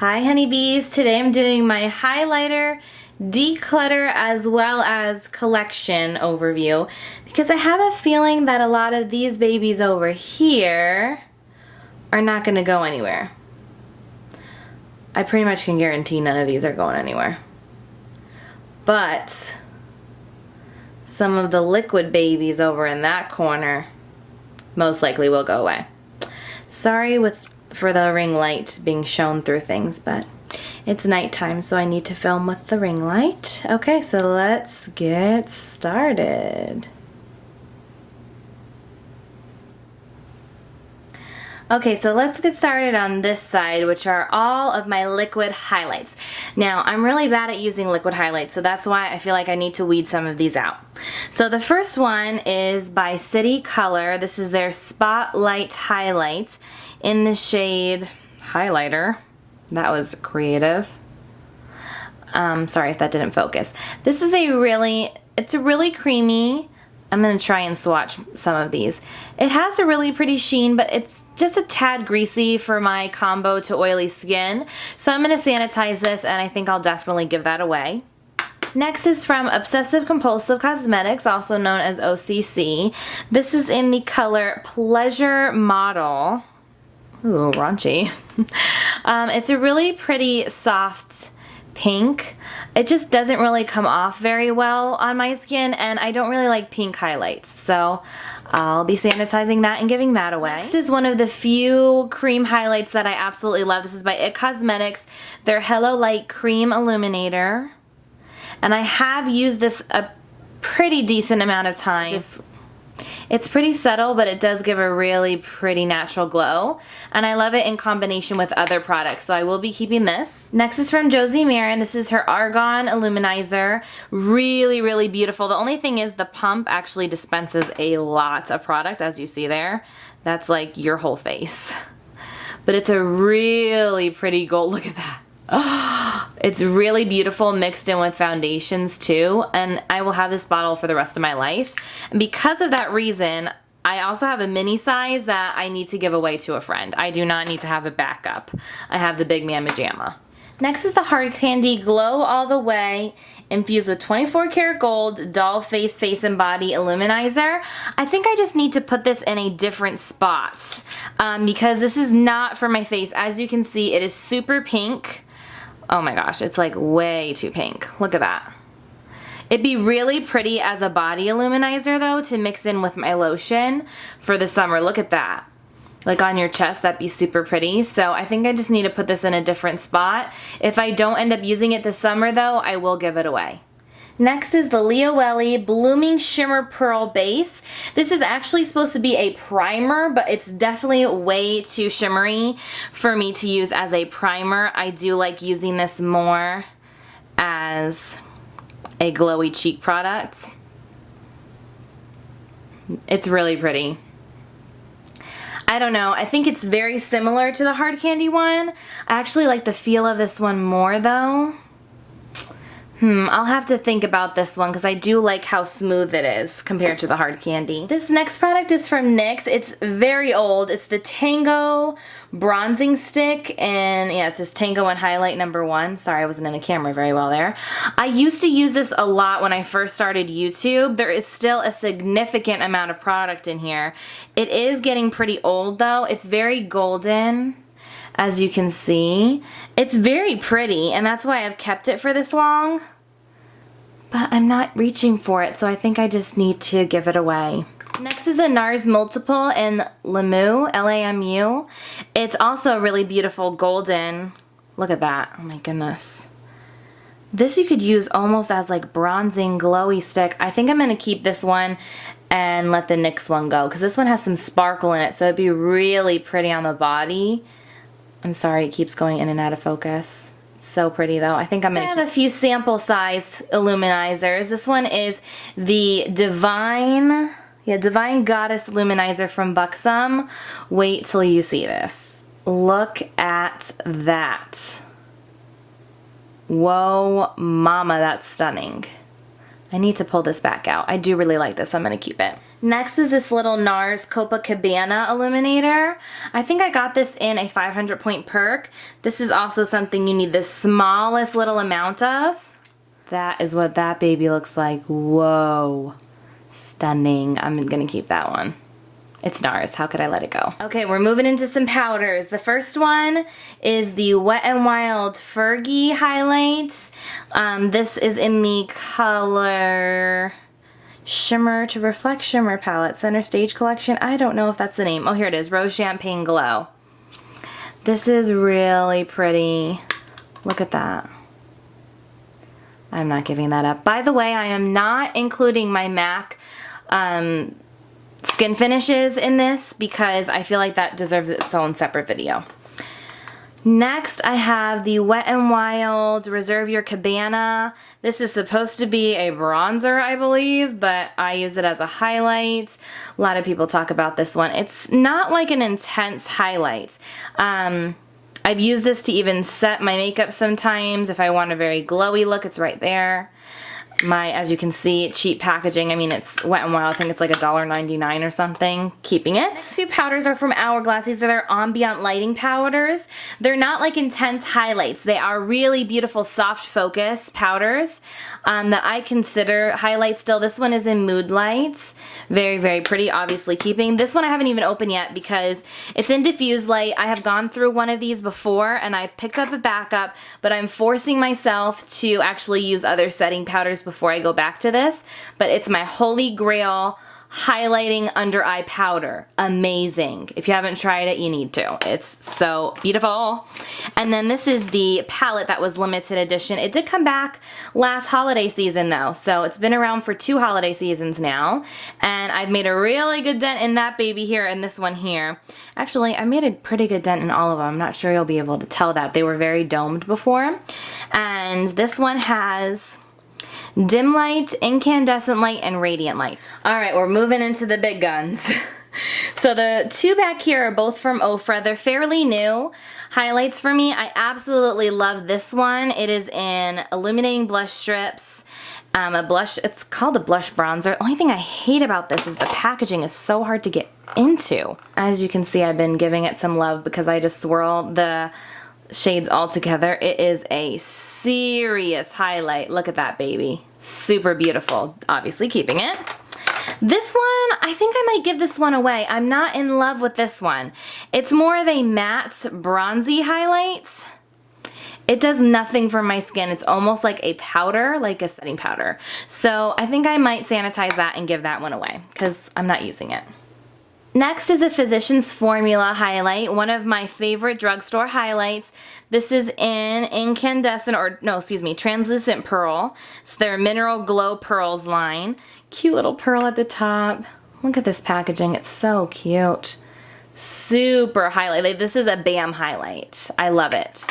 Hi honeybees, today I'm doing my highlighter, declutter, as well as collection overview because I have a feeling that a lot of these babies over here are not going to go anywhere. I pretty much can guarantee none of these are going anywhere. But some of the liquid babies over in that corner most likely will go away. Sorry for the ring light being shown through things, but it's nighttime, so I need to film with the ring light. Okay, so let's get started. Okay, so let's get started on this side, which are all of my liquid highlights. Now, I'm really bad at using liquid highlights, so that's why I feel like I need to weed some of these out. So the first one is by City Color. This is their Spotlight Highlights in the shade Highlighter. That was creative. Sorry if that didn't focus. This is it's a really creamy. I'm going to try and swatch some of these. It has a really pretty sheen, but it's just a tad greasy for my combo to oily skin. So I'm going to sanitize this, and I think I'll definitely give that away. Next is from Obsessive Compulsive Cosmetics, also known as OCC. This is in the color Pleasure Model. Ooh, raunchy. It's a really pretty soft pink. It just doesn't really come off very well on my skin, and I don't really like pink highlights, so I'll be sanitizing that and giving that away. Next is one of the few cream highlights that I absolutely love. This is by IT Cosmetics, their Hello Light Cream Illuminator, and I have used this a pretty decent amount of time. It's pretty subtle, but it does give a really pretty natural glow, and I love it in combination with other products, so I will be keeping this. Next is from Josie Maran. This is her Argan Illuminizer. Really, really beautiful. The only thing is the pump actually dispenses a lot of product, as you see there. That's like your whole face. But it's a really pretty gold. Look at that. It's really beautiful mixed in with foundations too, and I will have this bottle for the rest of my life. And because of that reason, I also have a mini size that I need to give away to a friend. I do not need to have a backup. I have the Big Man Pajama. Next is the Hard Candy Glow All the Way infused with 24 karat gold doll face and body illuminizer. I think I just need to put this in a different spot because this is not for my face. As you can see, it is super pink. Oh my gosh, it's like way too pink. Look at that. It'd be really pretty as a body illuminizer though to mix in with my lotion for the summer. Look at that. Like on your chest, that'd be super pretty. So I think I just need to put this in a different spot. If I don't end up using it this summer though, I will give it away. Next is the Leoelli Blooming Shimmer Pearl Base. This is actually supposed to be a primer, but it's definitely way too shimmery for me to use as a primer. I do like using this more as a glowy cheek product. It's really pretty. I don't know, I think it's very similar to the Hard Candy one. I actually like the feel of this one more though. I'll have to think about this one because I do like how smooth it is compared to the Hard Candy. This next product is from NYX. It's very old. It's the Tango Bronzing Stick, and yeah, it says Tango and Highlight #1. Sorry, I wasn't in the camera very well there. I used to use this a lot when I first started YouTube. There is still a significant amount of product in here. It is getting pretty old though. It's very golden, as you can see. It's very pretty, and that's why I've kept it for this long. But I'm not reaching for it, so I think I just need to give it away. Next is a NARS Multiple in Lamu, L-A-M-U. It's also really beautiful golden. Look at that. Oh my goodness. This you could use almost as like bronzing glowy stick. I think I'm going to keep this one and let the NYX one go because this one has some sparkle in it, so it'd be really pretty on the body. I'm sorry, it keeps going in and out of focus. So pretty though. I think I'm gonna have a few sample size illuminizers. This one is the Divine Goddess Illuminizer from Buxom. Wait till you see this. Look at that. Whoa, mama, that's stunning. I need to pull this back out. I do really like this. I'm gonna keep it. Next is this little NARS Copacabana illuminator. I think I got this in a 500 point perk. This is also something you need the smallest little amount of. That is what that baby looks like. Whoa. Stunning. I'm gonna keep that one. It's NARS, how could I let it go? Okay, we're moving into some powders. The first one is the Wet n Wild Fergie highlights. This is in the color Shimmer to Reflect Shimmer palette, Center Stage Collection. I don't know if that's the name. Oh, here it is, Rose Champagne Glow. This is really pretty. Look at that. I'm not giving that up. By the way, I am not including my MAC skin finishes in this because I feel like that deserves its own separate video. Next, I have the Wet n Wild Reserve Your Cabana. This is supposed to be a bronzer, I believe, but I use it as a highlight. A lot of people talk about this one. It's not like an intense highlight. I've used this to even set my makeup sometimes. If I want a very glowy look, it's right there. As you can see, cheap packaging. I mean, it's Wet n Wild. I think it's like $1.99 or something. Keeping it. Next few powders are from Hourglass. These are their ambient lighting powders. They're not like intense highlights. They are really beautiful soft focus powders that I consider highlights still. This one is in Mood Lights. Very, very pretty, obviously keeping. This one I haven't even opened yet because it's in Diffuse Light. I have gone through one of these before and I picked up a backup, but I'm forcing myself to actually use other setting powders before I go back to this. But it's my holy grail highlighting under eye powder. Amazing. If you haven't tried it, you need to. It's so beautiful. And then this is the palette that was limited edition. It did come back last holiday season though, so it's been around for 2 holiday seasons now. And I've made a really good dent in that baby here and this one here. Actually, I made a pretty good dent in all of them. I'm not sure you'll be able to tell that. They were very domed before. And this one has dim light, incandescent light, and radiant light. Alright, we're moving into the big guns. So the 2 back here are both from Ofra. They're fairly new highlights for me. I absolutely love this one. It is in Illuminating Blush Strips. It's called a blush bronzer. The only thing I hate about this is the packaging is so hard to get into. As you can see, I've been giving it some love because I just swirl the shades all together. It is a serious highlight. Look at that baby. Super beautiful. Obviously keeping it. This one, I think I might give this one away. I'm not in love with this one. It's more of a matte bronzy highlight. It does nothing for my skin. It's almost like a powder, like a setting powder. So I think I might sanitize that and give that one away because I'm not using it. Next is a Physicians Formula highlight, one of my favorite drugstore highlights. This is in translucent pearl. It's their Mineral Glow Pearls line. Cute little pearl at the top. Look at this packaging, it's so cute. Super highlight. This is a BAM highlight. I love it.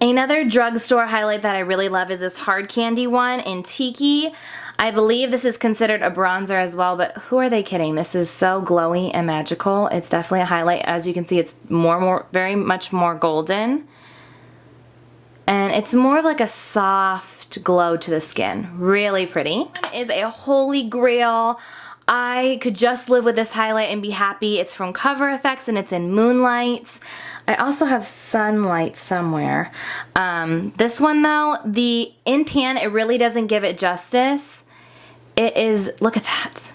Another drugstore highlight that I really love is this Hard Candy one in Tiki. I believe this is considered a bronzer as well, but who are they kidding? This is so glowy and magical. It's definitely a highlight. As you can see, it's very much more golden. And it's more of like a soft glow to the skin. Really pretty. It is a holy grail. I could just live with this highlight and be happy. It's from Cover FX and it's in Moonlights. I also have Sunlight somewhere. This one though, the in pan, it really doesn't give it justice. It is, look at that.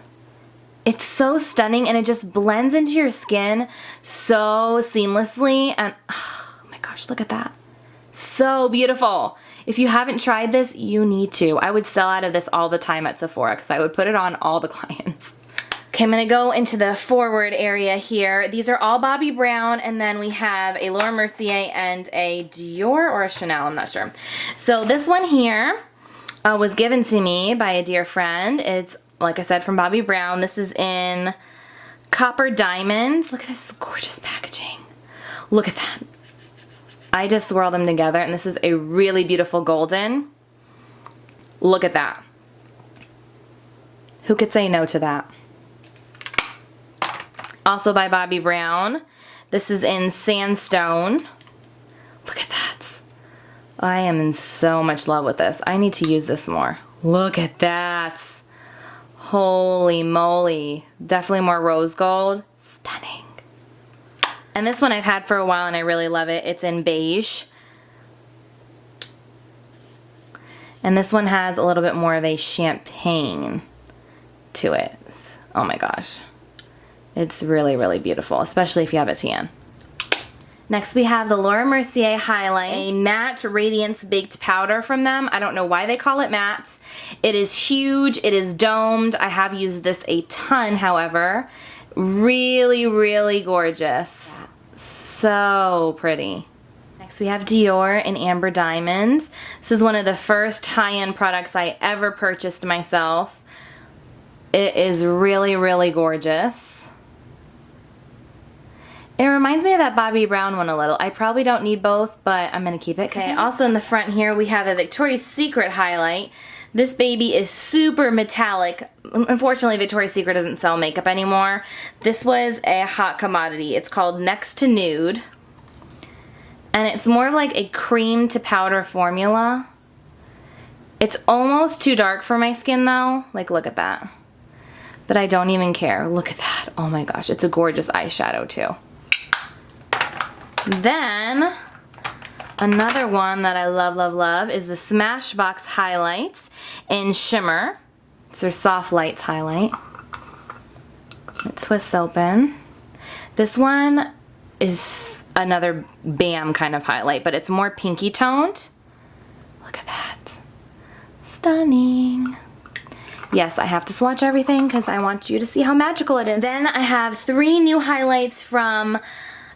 It's so stunning and it just blends into your skin so seamlessly and oh my gosh, look at that. So beautiful. If you haven't tried this, you need to. I would sell out of this all the time at Sephora because I would put it on all the clients. Okay, I'm going to go into the forward area here. These are all Bobbi Brown, and then we have a Laura Mercier and a Dior or a Chanel, I'm not sure. So this one here was given to me by a dear friend. It's, like I said, from Bobbi Brown. This is in Copper Diamonds. Look at this gorgeous packaging. Look at that. I just swirl them together, and this is a really beautiful golden. Look at that. Who could say no to that? Also by Bobbi Brown. This is in Sandstone. Look at that. I am in so much love with this. I need to use this more. Look at that. Holy moly. Definitely more rose gold. Stunning. And this one I've had for a while and I really love it. It's in beige. And this one has a little bit more of a champagne to it. Oh my gosh. It's really, really beautiful, especially if you have a tan. Next we have the Laura Mercier Highlight, a matte radiance baked powder from them. I don't know why they call it mattes. It is huge, it is domed. I have used this a ton, however. Really, really gorgeous. So pretty. Next we have Dior in Amber Diamonds. This is one of the first high-end products I ever purchased myself. It is really, really gorgeous. It reminds me of that Bobbi Brown one a little. I probably don't need both, but I'm gonna keep it. Okay, also in the front here we have a Victoria's Secret highlight. This baby is super metallic. Unfortunately, Victoria's Secret doesn't sell makeup anymore. This was a hot commodity. It's called Next to Nude. And it's more of like a cream to powder formula. It's almost too dark for my skin though. Like, look at that. But I don't even care. Look at that. Oh my gosh, it's a gorgeous eyeshadow too. Then, another one that I love, love, love is the Smashbox Highlights in Shimmer. It's their Soft Lights highlight. It twists open. This one is another BAM kind of highlight, but it's more pinky toned. Look at that. Stunning. Yes, I have to swatch everything because I want you to see how magical it is. Then I have 3 new highlights from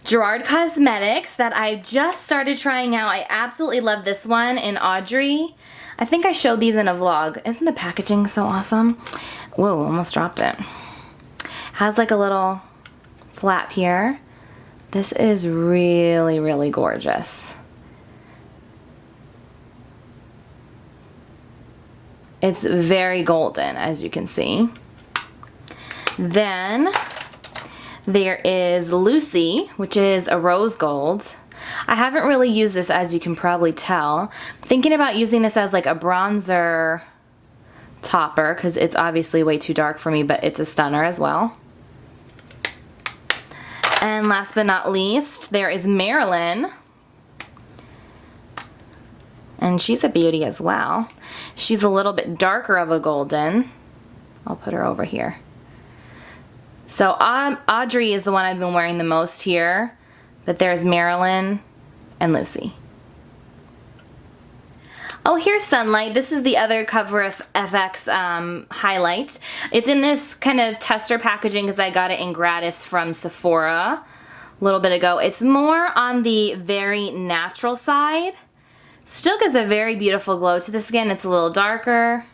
Gerard Cosmetics that I just started trying out. I absolutely love this one in Audrey. I think I showed these in a vlog. Isn't the packaging so awesome? Whoa, almost dropped it. Has like a little flap here. This is really, really gorgeous. It's very golden, as you can see. Then there is Lucy, which is a rose gold. I haven't really used this, as you can probably tell. I'm thinking about using this as like a bronzer topper because it's obviously way too dark for me, but it's a stunner as well. And last but not least, there is Marilyn. And she's a beauty as well. She's a little bit darker of a golden. I'll put her over here. So Audrey is the one I've been wearing the most here, but there's Marilyn and Lucy. Oh, here's Sunlight. This is the other Cover FX highlight. It's in this kind of tester packaging because I got it in gratis from Sephora a little bit ago. It's more on the very natural side. Still gives a very beautiful glow to the skin. It's a little darker.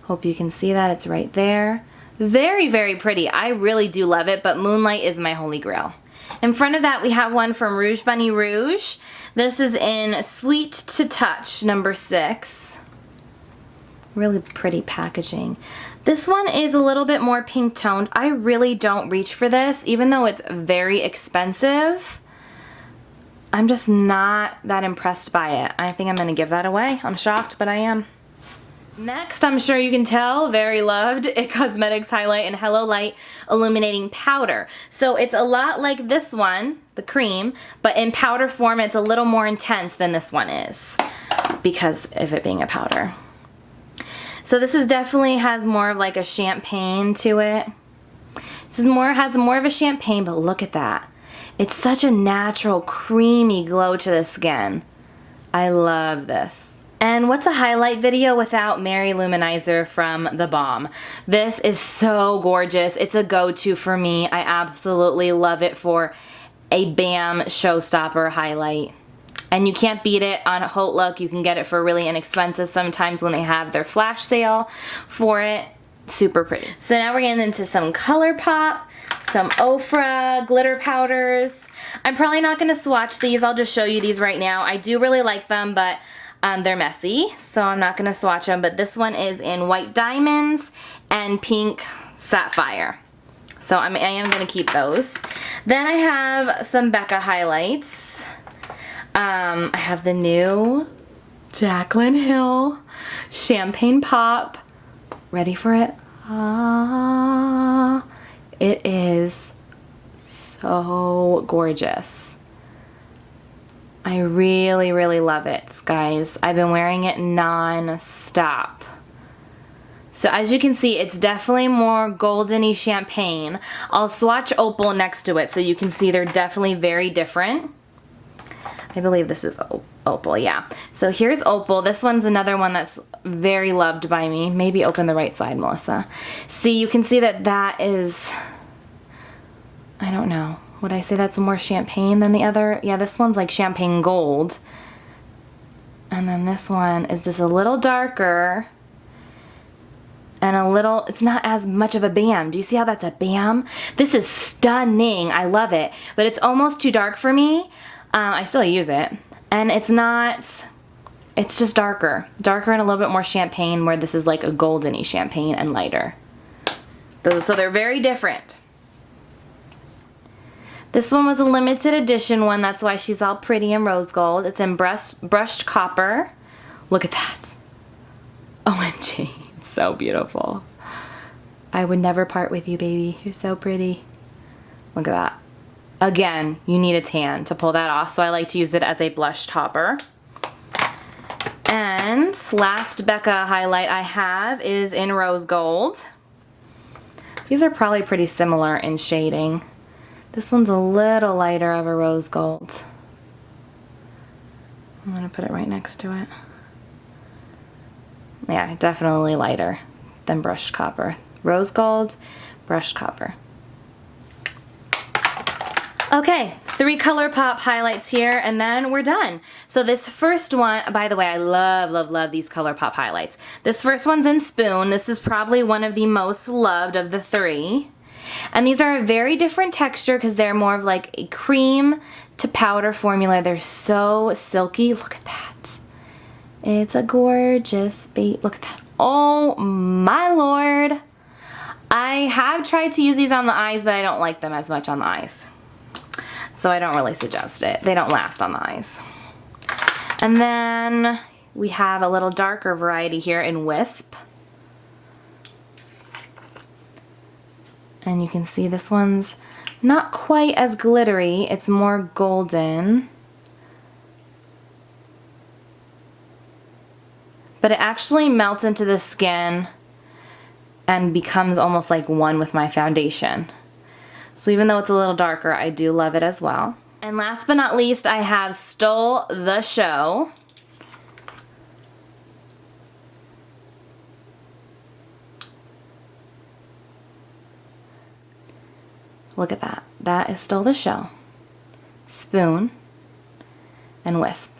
Hope you can see that. It's right there. Very, very pretty. I really do love it, but Moonlight is my holy grail. In front of that, we have one from Rouge Bunny Rouge. This is in Sweet to Touch, number 6. Really pretty packaging. This one is a little bit more pink toned. I really don't reach for this, even though it's very expensive. I'm just not that impressed by it. I think I'm gonna give that away. I'm shocked, but I am. Next, I'm sure you can tell, very loved, IT Cosmetics Highlight in Hello Light Illuminating Powder. So it's a lot like this one, the cream, but in powder form it's a little more intense than this one is because of it being a powder. So this is definitely has more of like a champagne to it. This is has more of a champagne, but look at that. It's such a natural, creamy glow to the skin. I love this. And what's a highlight video without Mary Luminizer from The Balm? This is so gorgeous. It's a go-to for me. I absolutely love it for a BAM showstopper highlight. And you can't beat it on Haute Look. You can get it for really inexpensive sometimes when they have their flash sale for it. Super pretty. So now we're getting into some ColourPop, some Ofra glitter powders. I'm probably not going to swatch these. I'll just show you these right now. I do really like them, but they're messy, so I'm not going to swatch them, but this one is in White Diamonds and Pink Sapphire. So I am going to keep those. Then I have some Becca highlights. I have the new Jaclyn Hill Champagne Pop. Ready for it? It is so gorgeous. I really, really love it, guys. I've been wearing it non-stop. So as you can see, it's definitely more golden-y champagne. I'll swatch Opal next to it so you can see they're definitely very different. I believe this is Opal, yeah. So here's Opal. This one's another one that's very loved by me. Maybe open the right side, Melissa. See, you can see that that is, I don't know. Would I say that's more champagne than the other? Yeah, this one's like champagne gold. And then this one is just a little darker. And a little, it's not as much of a bam. Do you see how that's a bam? This is stunning. I love it. But it's almost too dark for me. I still use it. And it's not, it's just darker. Darker and a little bit more champagne, where this is like a golden-y champagne and lighter. So they're very different. This one was a limited edition one. That's why she's all pretty in rose gold. It's in brushed copper. Look at that. OMG. So beautiful. I would never part with you, baby. You're so pretty. Look at that. Again, you need a tan to pull that off, so I like to use it as a blush topper. And last Becca highlight I have is in rose gold. These are probably pretty similar in shading. This one's a little lighter of a rose gold. I'm gonna put it right next to it. Yeah, definitely lighter than brushed copper. Rose gold, brushed copper. Okay, 3 ColourPop highlights here, and then we're done. So this first one, by the way, I love, love, love these ColourPop highlights. This first one's in Spoon. This is probably one of the most loved of the 3. And these are a very different texture because they're more of like a cream to powder formula. They're so silky. Look at that. It's a gorgeous bait. Look at that. Oh my lord. I have tried to use these on the eyes, but I don't like them as much on the eyes. So I don't really suggest it. They don't last on the eyes. And then we have a little darker variety here in Wisp. And you can see this one's not quite as glittery. It's more golden. But it actually melts into the skin and becomes almost like one with my foundation. So even though it's a little darker, I do love it as well. And last but not least, I have Stole the Show. Look at that. That is Stole the Show. Spoon and Wisp.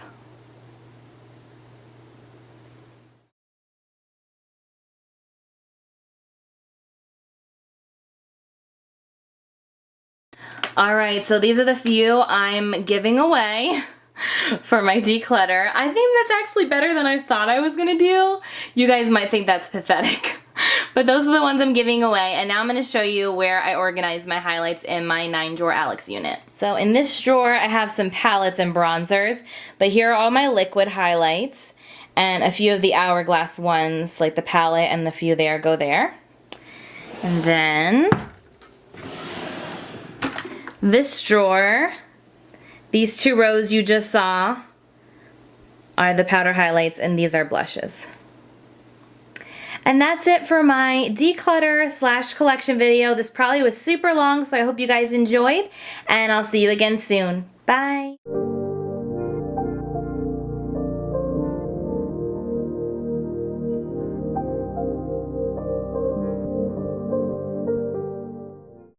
Alright, so these are the few I'm giving away for my declutter. I think that's actually better than I thought I was gonna do. You guys might think that's pathetic. But those are the ones I'm giving away, and now I'm going to show you where I organize my highlights in my 9-drawer Alex unit. So in this drawer I have some palettes and bronzers, but here are all my liquid highlights, and a few of the Hourglass ones, like the palette and the few there, go there. And then this drawer, these 2 rows you just saw are the powder highlights, and these are blushes. And that's it for my declutter / collection video. This probably was super long, so I hope you guys enjoyed, and I'll see you again soon. Bye!